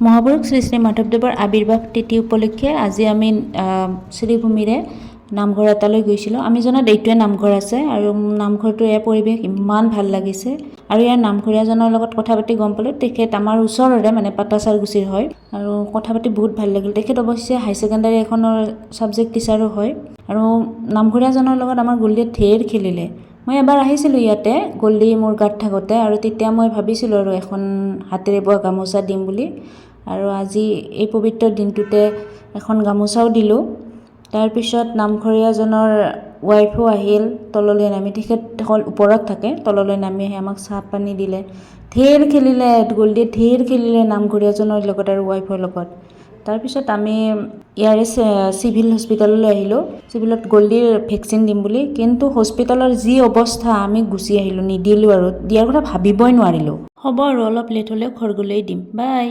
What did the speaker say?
মহাপুৰুষ শ্ৰী শ্ৰী মাধৱদেৱৰ আৱিৰ্ভাৱ তিথি উপলক্ষে আজি আমি শ্ৰীভূমিৰে নামঘৰ এটালৈ গৈছিলোঁ। আমি জনাত এইটোৱে নামঘৰ আছে আৰু নামঘৰটোৰ ইয়াৰ পৰিৱেশ ইমান ভাল লাগিছে। আৰু ইয়াৰ নামঘৰীয়াজনৰ লগত কথা পাতি গম পালোঁ তেখেত আমাৰ ওচৰৰে মানে পাটাচাৰকুছিৰ হয় আৰু কথা পাতি বহুত ভাল লাগিল। তেখেত অৱশ্যে হাই ছেকেণ্ডাৰী এখনৰ ছাবজেক্ট টিচাৰো হয় আৰু নামঘৰীয়াজনৰ লগত আমাৰ গল্ডিয়ে ঢেৰ খেলিলে। মই এবাৰ আহিছিলোঁ ইয়াতে গল্ডি মোৰ গাত থাকোঁতে আৰু তেতিয়া মই ভাবিছিলোঁ আৰু এখন হাতেৰে বোৱা গামোচা দিম বুলি আৰু আজি এই পবিত্ৰ দিনটোতে এখন গামোচাও দিলোঁ। তাৰপিছত নামঘৰীয়াজনৰ ৱাইফো আহিল তললৈ নামি, তেখেত ওপৰত থাকে, তললৈ নামি আহি আমাক চাহ পানী দিলে, ঢেৰ খেলিলে, গল্ডিয়ে ঢেৰ খেলিলে নামঘৰীয়াজনৰ লগত আৰু ৱাইফৰ লগত। তাৰপিছত আমি ইয়াৰে চিভিল হস্পিটেললৈ আহিলোঁ, চিভিলত গল্ডিৰ ভেকচিন দিম বুলি, কিন্তু হস্পিটেলৰ যি অৱস্থা আমি গুচি আহিলোঁ, নিদিলোঁ আৰু দিয়াৰ কথা ভাবিবই নোৱাৰিলোঁ। হ'ব আৰু অলপ লেট হ'লেও ঘৰ গ'লেই দিম, বাই।